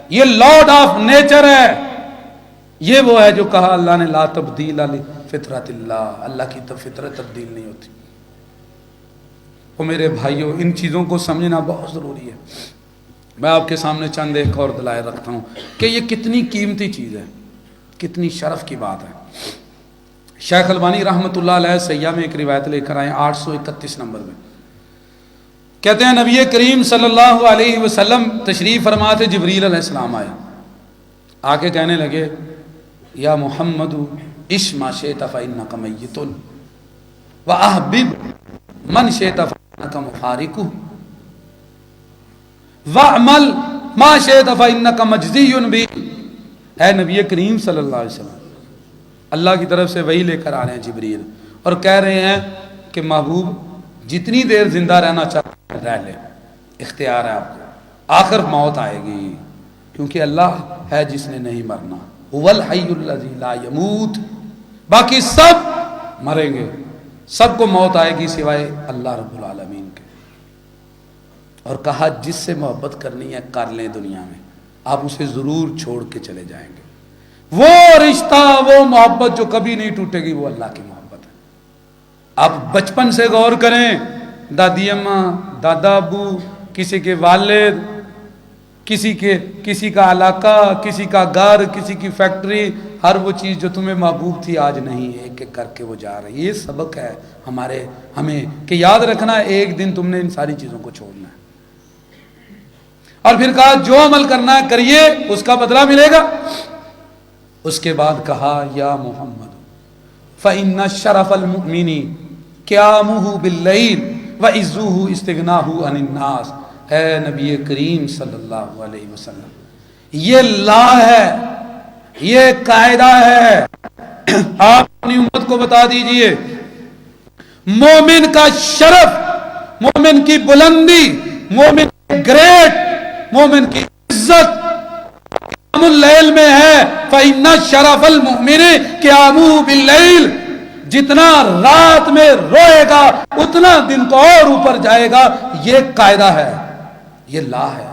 یہ لاڈ آف نیچر ہے، یہ وہ ہے جو کہا اللہ نے لا تبدیل فطرت اللہ، اللہ کی تو فطرت تبدیل نہیں ہوتی۔ وہ میرے بھائیوں، ان چیزوں کو سمجھنا بہت ضروری ہے۔ میں آپ کے سامنے چند ایک اور دلائل رکھتا ہوں کہ یہ کتنی قیمتی چیز ہے، کتنی شرف کی بات ہے۔ شیخ البانی رحمۃ اللہ علیہ سیاح میں ایک روایت لے کر آئے 831 نمبر میں، کہتے ہیں نبی کریم صلی اللہ علیہ وسلم تشریف فرما تھے، جبریل علیہ السلام آئے، آ کے کہنے لگے یا محمد عش ما شئت فإنک میت وأحبب من شئت فإنک مفارق وَعْمَلْ مَا شَئْتَ فَإِنَّكَ مَجْزِيٌّ بِهِ۔ اے نبی کریم صلی اللہ علیہ وسلم، اللہ کی طرف سے وحی لے کر آ رہے ہیں جبریل، اور کہہ رہے ہیں کہ محبوب جتنی دیر زندہ رہنا چاہتے ہیں رہ لے، اختیار ہے آپ کو، آخر موت آئے گی، کیونکہ اللہ ہے جس نے نہیں مرنا، هُوَ الْحَيُّ الَّذِي لَا يَمُوتُ، باقی سب مریں گے، سب کو موت آئے گی سوائے اللہ رب العالمین کے۔ اور کہا جس سے محبت کرنی ہے کر لیں دنیا میں، آپ اسے ضرور چھوڑ کے چلے جائیں گے۔ وہ رشتہ، وہ محبت جو کبھی نہیں ٹوٹے گی، وہ اللہ کی محبت ہے۔ آپ بچپن سے غور کریں، دادی اماں، دادا ابو، کسی کے والد، کسی کا علاقہ، کسی کا گھر، کسی کی فیکٹری، ہر وہ چیز جو تمہیں محبوب تھی آج نہیں، ایک ایک کر کے وہ جا رہی ہے۔ یہ سبق ہے ہمیں کہ یاد رکھنا ایک دن تم نے ان ساری چیزوں کو چھوڑنا ہے۔ اور پھر کہا جو عمل کرنا ہے کریے، اس کا بدلہ ملے گا۔ اس کے بعد کہا یا محمد فإن شرف المؤمن قیامہ باللیل وعزہ استغناہ عن الناس۔ اے نبی کریم صلی اللہ علیہ وسلم، یہ لا ہے، یہ قاعدہ ہے، آپ اپنی امت کو بتا دیجئے، مومن کا شرف، مومن کی بلندی، مومن کی گریٹ، مومن کی عزت قیام اللیل میں ہے۔ فإن شرف المؤمن قیامہ باللیل، جتنا رات میں روئے گا اتنا دن کو اور اوپر جائے گا، یہ قاعدہ ہے، یہ لا ہے۔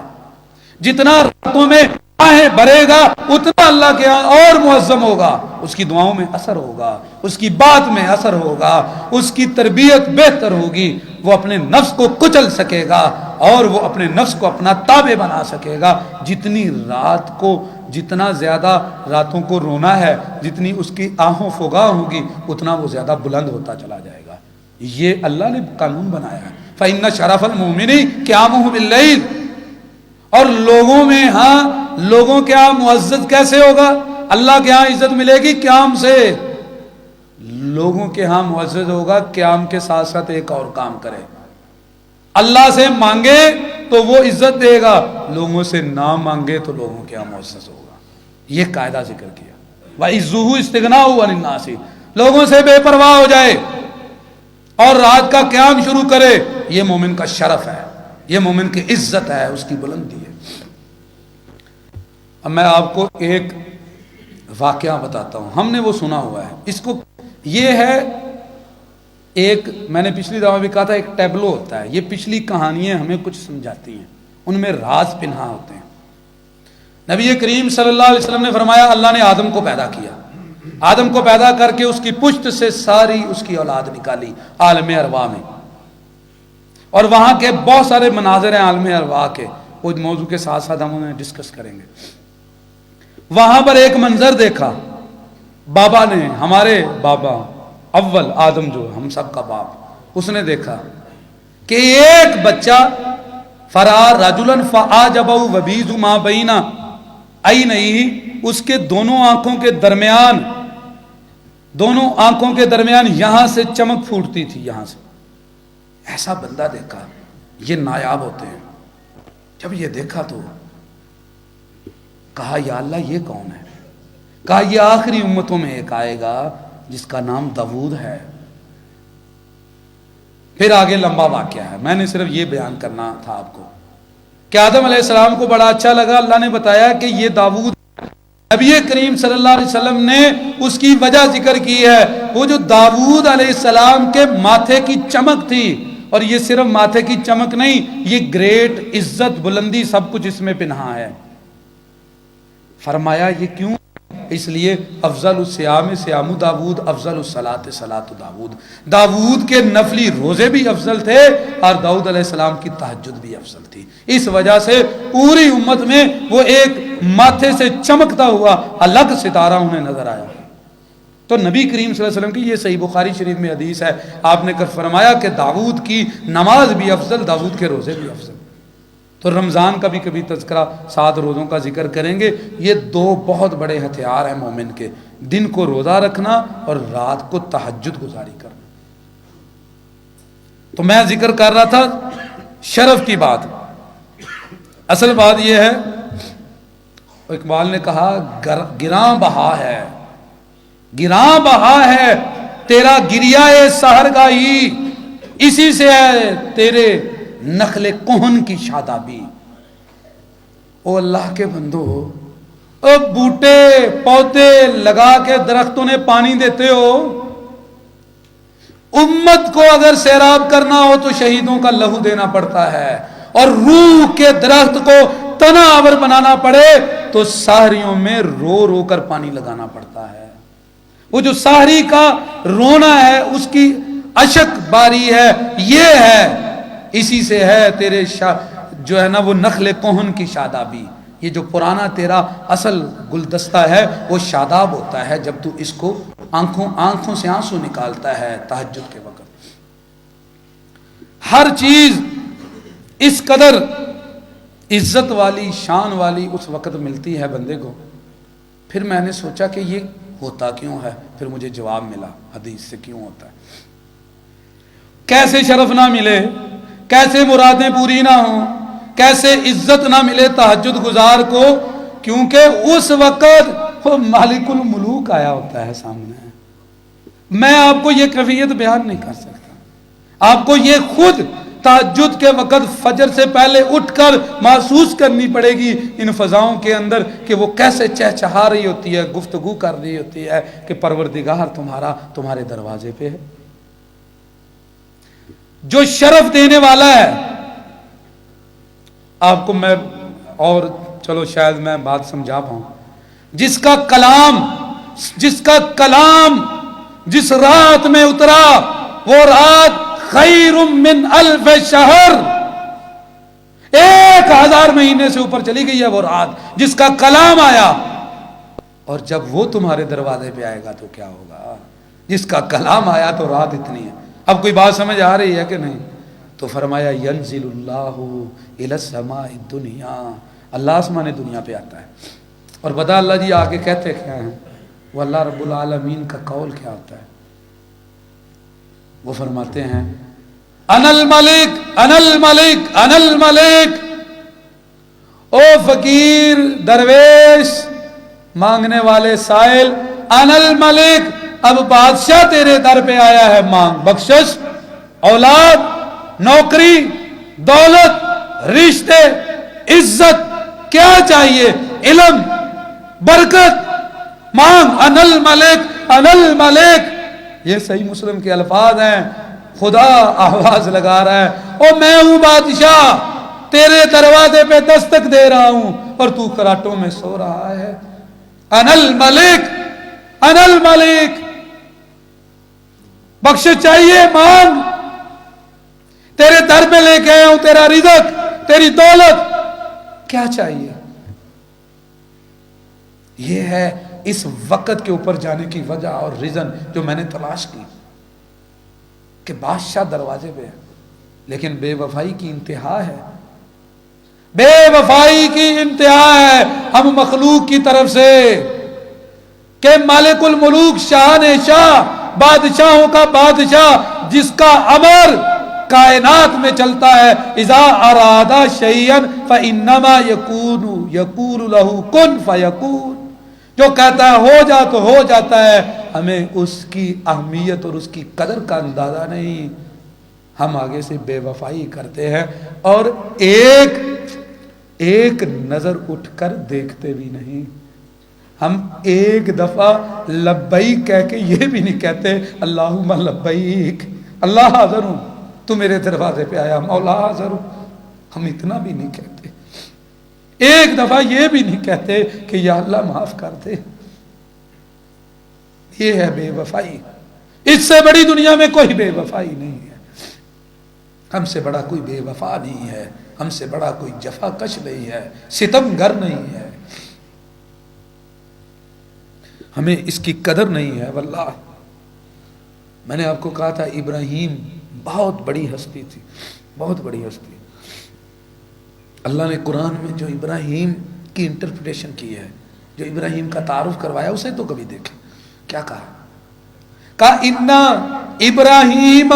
جتنا راتوں میں آہیں بھرے گا اتنا اللہ کے ہاں اور معظم ہوگا، اس کی دعاؤں میں اثر ہوگا، اس کی بات میں اثر ہوگا، اس کی تربیت بہتر ہوگی، وہ اپنے نفس کو کچل سکے گا اور وہ اپنے نفس کو اپنا تابع بنا سکے گا۔ جتنی رات کو، جتنا زیادہ راتوں کو رونا ہے، جتنی اس کی آہوں فغاں ہوگی، اتنا وہ زیادہ بلند ہوتا چلا جائے گا۔ یہ اللہ نے قانون بنایا ہے۔ فإن شرف المؤمن قیامہ باللیل۔ اور لوگوں میں، ہاں لوگوں کے ہاں معزز کیسے ہوگا؟ اللہ کے ہاں عزت ملے گی قیام سے۔ لوگوں کے ہاں معزز ہوگا قیام کے ساتھ ساتھ ایک اور کام کرے، اللہ سے مانگے تو وہ عزت دے گا، لوگوں سے نہ مانگے تو لوگوں کے ہاں معزز ہوگا۔ یہ قاعدہ ذکر کیا۔ وَعِزُّهُ اسْتِغْنَاءُ عَنِ النَّاسِ، لوگوں سے بے پرواہ ہو جائے اور رات کا قیام شروع کرے، یہ مومن کا شرف ہے، یہ مومن کی عزت ہے، اس کی بلندی ہے۔ اب میں آپ کو ایک واقعہ بتاتا ہوں، ہم نے وہ سنا ہوا ہے، اس کو، یہ ہے ایک، میں نے پچھلی دفعہ بھی کہا تھا، ایک ٹیبلو ہوتا ہے، یہ پچھلی کہانیاں ہمیں کچھ سمجھاتی ہیں، ان میں راز پنہا ہوتے ہیں۔ نبی کریم صلی اللہ علیہ وسلم نے فرمایا اللہ نے آدم کو پیدا کیا، آدم کو پیدا کر کے اس کی پشت سے ساری اس کی اولاد نکالی عالم ارواح میں، اور وہاں کے بہت سارے مناظر ہیں عالم ارواح کے، وہ موضوع کے ساتھ ساتھ ہم انہیں ڈسکس کریں گے۔ وہاں پر ایک منظر دیکھا، بابا نے، ہمارے بابا اول آدم جو ہم سب کا باپ، اس نے دیکھا کہ ایک بچہ فرار رجلن فاعجبہ وبیض ما بین عینیہ، اس کے دونوں آنکھوں کے درمیان، دونوں آنکھوں کے درمیان یہاں سے چمک پھوٹتی تھی، یہاں سے، ایسا بندہ دیکھا، یہ نایاب ہوتے ہیں۔ جب یہ دیکھا تو کہا یا اللہ یہ کون ہے؟ کہا یہ آخری امتوں میں ایک آئے گا جس کا نام داؤد ہے۔ پھر آگے لمبا واقعہ ہے، میں نے صرف یہ بیان کرنا تھا آپ کو کہ آدم علیہ السلام کو بڑا اچھا لگا، اللہ نے بتایا کہ یہ داؤد، نبی کریم صلی اللہ علیہ وسلم نے اس کی وجہ ذکر کی ہے، وہ جو داؤد علیہ السلام کے ماتھے کی چمک تھی، اور یہ صرف ماتھے کی چمک نہیں، یہ گریٹ، عزت، بلندی، سب کچھ اس میں پنہا ہے۔ فرمایا یہ کیوں؟ اس لیے افضل الصیام صیام داؤد، افضل الصلاۃ صلاۃ داؤد، داؤد کے نفلی روزے بھی افضل تھے اور داؤد علیہ السلام کی تہجد بھی افضل تھی۔ اس وجہ سے پوری امت میں وہ ایک ماتھے سے چمکتا ہوا الگ ستارہ انہیں نظر آیا۔ تو نبی کریم صلی اللہ علیہ وسلم کی یہ صحیح بخاری شریف میں حدیث ہے، آپ نے فرمایا کہ داؤد کی نماز بھی افضل، داؤد کے روزے بھی افضل۔ تو رمضان کا بھی کبھی تذکرہ، 7 روزوں کا ذکر کریں گے۔ یہ 2 بہت بڑے ہتھیار ہیں مومن کے، دن کو روزہ رکھنا اور رات کو تہجد گزاری کرنا۔ تو میں ذکر کر رہا تھا شرف کی بات، اصل بات یہ ہے، اقبال نے کہا گراں بہا ہے، گراں بہا ہے تیرا گریہ سحرگاہی، اسی سے ہے تیرے نخل کہن کی شادابی۔ او اللہ کے بندو، او بوٹے پودے لگا کے درختوں نے پانی دیتے ہو، امت کو اگر سیراب کرنا ہو تو شہیدوں کا لہو دینا پڑتا ہے، اور روح کے درخت کو تنا آور بنانا پڑے تو سحریوں میں رو رو کر پانی لگانا پڑتا ہے۔ وہ جو سحری کا رونا ہے، اس کی اشک باری ہے، یہ ہے، اسی سے ہے تیرے جو ہے نا وہ نخل کہن کی شادابی۔ یہ جو پرانا تیرا اصل گلدستہ ہے وہ شاداب ہوتا ہے جب تو اس کو آنکھوں سے آنسو نکالتا ہے تہجد کے وقت۔ ہر چیز اس قدر عزت والی، شان والی اس وقت ملتی ہے بندے کو۔ پھر میں نے سوچا کہ یہ ہوتا کیوں ہے، پھر مجھے جواب ملا حدیث سے، کیوں ہوتا ہے، کیسے شرف نہ ملے، کیسے مرادیں پوری نہ ہوں، کیسے عزت نہ ملے تہجد گزار کو، کیونکہ اس وقت وہ مالک الملوک آیا ہوتا ہے سامنے۔ میں آپ کو یہ کیفیت بیان نہیں کر سکتا، آپ کو یہ خود تہجد کے وقت فجر سے پہلے اٹھ کر محسوس کرنی پڑے گی ان فضاؤں کے اندر کہ وہ کیسے چہچہا رہی ہوتی ہے، گفتگو کر رہی ہوتی ہے کہ پروردگار تمہارے دروازے پہ ہے۔ جو شرف دینے والا ہے آپ کو، میں اور چلو شاید میں بات سمجھا پاؤں، جس کا کلام جس رات میں اترا، وہ رات خیر من الف شہر، 1000 مہینے سے اوپر چلی گئی ہے وہ رات جس کا کلام آیا، اور جب وہ تمہارے دروازے پہ آئے گا تو کیا ہوگا؟ جس کا کلام آیا تو رات اتنی ہے۔ اب کوئی بات سمجھ آ رہی ہے کہ نہیں؟ تو فرمایا ینزل اللہ الی السماء الدنیا، اللہ آسمان دنیا پہ آتا ہے، اور بتا اللہ جی آگے کہتے کیا ہیں، وہ اللہ رب العالمین کا قول کیا ہوتا ہے؟ وہ فرماتے ہیں انا الملک انا الملک انا الملک، او فقیر درویش مانگنے والے سائل، انا الملک، اب بادشاہ تیرے در پہ آیا ہے، مانگ، بخشش، اولاد، نوکری، دولت، رشتے، عزت، کیا چاہیے، علم، برکت، مانگ، انا الملک انا الملک۔ یہ صحیح مسلم کے الفاظ ہیں۔ خدا آواز لگا رہا ہے، او میں ہوں بادشاہ، تیرے دروازے پہ دستک دے رہا ہوں اور تو کراٹوں میں سو رہا ہے۔ انا الملک انا الملک، بخش چاہیے مانگ، تیرے در پہ لے کے آیا ہوں تیرا رزق، تیری دولت، کیا چاہیے؟ یہ ہے اس وقت کے اوپر جانے کی وجہ اور ریزن جو میں نے تلاش کی، کہ بادشاہ دروازے پہ ہے، لیکن بے وفائی کی انتہا ہے، بے وفائی کی انتہا ہے ہم مخلوق کی طرف سے، کہ مالک الملوک، شاہ نے شاہ، بادشاہوں کا بادشاہ، جس کا امر کائنات میں چلتا ہے، اذا ارادہ شیئا فانما یقول له کن فیکون، جو کہتا ہے ہو جا تو ہو جاتا ہے۔ ہمیں اس کی اہمیت اور اس کی قدر کا اندازہ نہیں، ہم آگے سے بے وفائی کرتے ہیں اور ایک نظر اٹھ کر دیکھتے بھی نہیں۔ ہم ایک دفعہ لبیک کہہ کے یہ بھی نہیں کہتے اللہم لبیک، اللہ حاضر ہوں، تو میرے دروازے پہ آیا، مولا حاضر ہوں، ہم اتنا بھی نہیں کہتے۔ ایک دفعہ یہ بھی نہیں کہتے کہ یا اللہ معاف کر دے۔ یہ ہے بے وفائی، اس سے بڑی دنیا میں کوئی بے وفائی نہیں ہے، ہم سے بڑا کوئی بے وفا نہیں ہے، ہم سے بڑا کوئی جفا کش نہیں ہے، ستم گر نہیں ہے، ہمیں اس کی قدر نہیں ہے۔ واللہ میں نے آپ کو کہا تھا ابراہیم بہت بڑی ہستی تھی، بہت بڑی ہستی۔ اللہ نے قرآن میں جو ابراہیم کی انٹرپریٹیشن کی ہے، جو ابراہیم کا تعارف کروایا، اسے تو کبھی دیکھیں۔ کیا کہا اِنَّا ابراہیم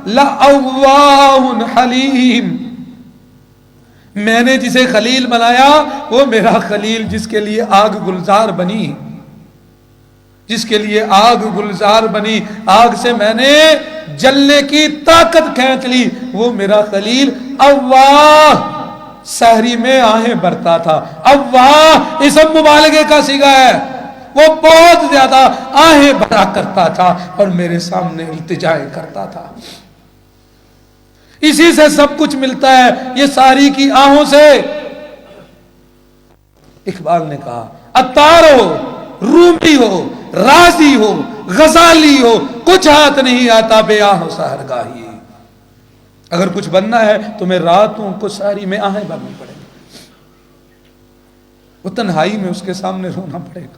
لَأَوَّاهٌ حَلِيمٌ، میں نے جسے خلیل بنایا وہ میرا خلیل، جس کے لیے آگ گلزار بنی، جس کے لیے آگ گلزار بنی، آگ سے میں نے جلنے کی طاقت کھینچ لی، وہ میرا خلیل اواہ، سحری میں آہیں بھرتا تھا۔ اواہ اسم مبالغے کا صیغہ ہے، وہ بہت زیادہ آہیں بھرا کرتا تھا اور میرے سامنے التجائیں کرتا تھا۔ اسی سے سب کچھ ملتا ہے، یہ ساری کی آہوں سے۔ اقبال نے کہا عطار ہو، رومی ہو، رازی ہو، غزالی ہو، کچھ ہاتھ نہیں آتا بے آہ و سحرگاہی۔ اگر کچھ بننا ہے تو میں راتوں کو ساری میں آہیں بھرنی پڑے گی، وہ تنہائی میں اس کے سامنے رونا پڑے گا۔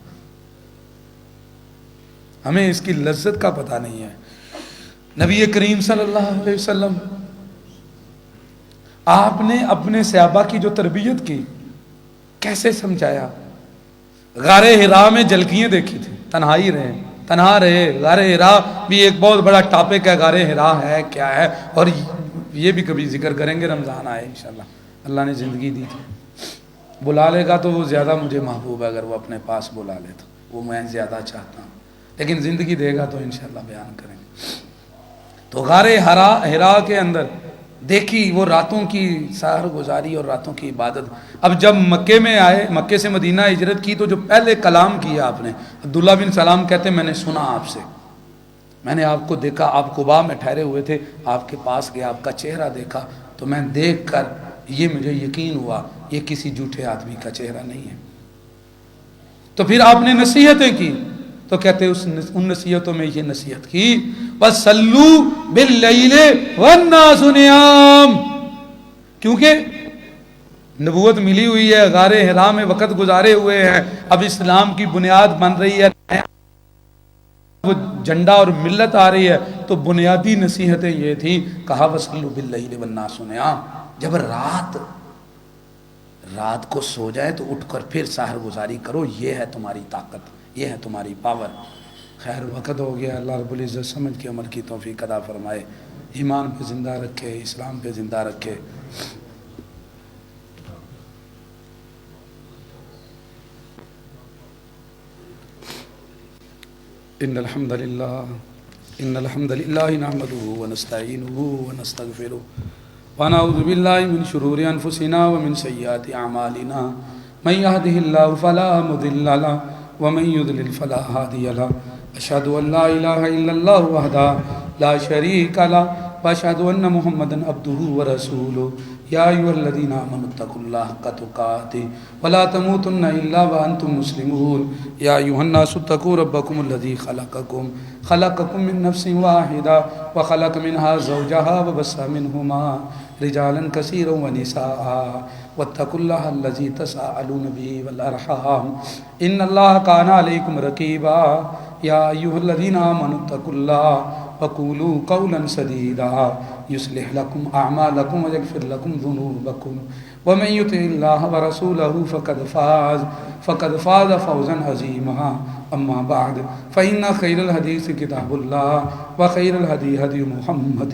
ہمیں اس کی لذت کا پتہ نہیں ہے۔ نبی کریم صلی اللہ علیہ وسلم آپ نے اپنے صحابہ کی جو تربیت کی، کیسے سمجھایا؟ غار حرا میں جھلکیاں دیکھی تھی، تنہائی رہے، تنہا رہے۔ غار حرا بھی ایک بہت بڑا ٹاپک ہے، غار حرا ہے کیا ہے، اور یہ بھی کبھی ذکر کریں گے، رمضان آئے انشاءاللہ، اللہ نے زندگی دی تھی۔ بلا لے گا تو وہ زیادہ مجھے محبوب ہے، اگر وہ اپنے پاس بلا لے تو وہ میں زیادہ چاہتا ہوں، لیکن زندگی دے گا تو انشاءاللہ بیان کریں گے۔ تو غار حرا کے اندر دیکھی وہ راتوں کی سحر گزاری اور راتوں کی عبادت۔ اب جب مکے میں آئے، مکے سے مدینہ ہجرت کی، تو جو پہلے کلام کیا آپ نے، عبداللہ بن سلام کہتے ہیں میں نے سنا آپ سے، میں نے آپ کو دیکھا، آپ قباء میں ٹھہرے ہوئے تھے، آپ کے پاس گیا، آپ کا چہرہ دیکھا تو میں دیکھ کر یہ مجھے یقین ہوا یہ کسی جھوٹے آدمی کا چہرہ نہیں ہے۔ تو پھر آپ نے نصیحتیں کی، تو کہتے ان نصیحتوں میں یہ نصیحت کی وَصَلُّوا بِاللَّيْلِ وَالنَّاسُ نِيَامٌ، کیونکہ نبوت ملی ہوئی ہے، غار حرا میں وقت گزارے ہوئے ہیں، اب اسلام کی بنیاد بن رہی ہے، وہ جھنڈا اور ملت آ رہی ہے، تو بنیادی نصیحتیں یہ تھیں، کہا وَصَلُّوا بِاللَّيْلِ وَالنَّاسُ نِيَامٌ، جب رات کو سو جائے تو اٹھ کر پھر سحر گزاری کرو، یہ ہے تمہاری طاقت، یہ ہے تمہاری پاور۔ خیر وقت ہو گیا، اللہ رب العزت سمجھ کے عمل کی توفیق عطا فرمائے، ایمان پہ زندہ رکھے، اسلام پہ زندہ رکھے۔ ان الحمد للہ نحمده ونستعینه ونستغفره ونعوذ باللہ من شرور انفسنا ومن سیئات اعمالنا، من يهده الله فلا مضل له ومن يضلل فلا هادي له، اشهد ان لا الہ الا اللہ وحدہ لا شریک له واشهد ان محمدا عبده ورسوله، یا ایھا الذین آمنوا اتقوا اللہ حق تقاته ولا تموتن الا وانتم مسلمون، یا ایھا الناس اتقوا ربکم الذی خلقکم من نفس واحدہ وخلق منها زوجها وبث منهما رجالا كثيرا ونساء واتقوا الله الذي تساءلون به والارحام ان الله كان عليكم رقيبا، یا ایھا الذین آمنوا اتقوا اللہ وقولوا قولا سدیدا یصلح لکم اعمالکم ویغفر لکم ذنوبکم ومن یطع اللہ ورسولہ فقد فاز فوزا عظیما، اما بعد فإن خیر الحدیث کتاب اللہ وخیر الہدی ہدی محمد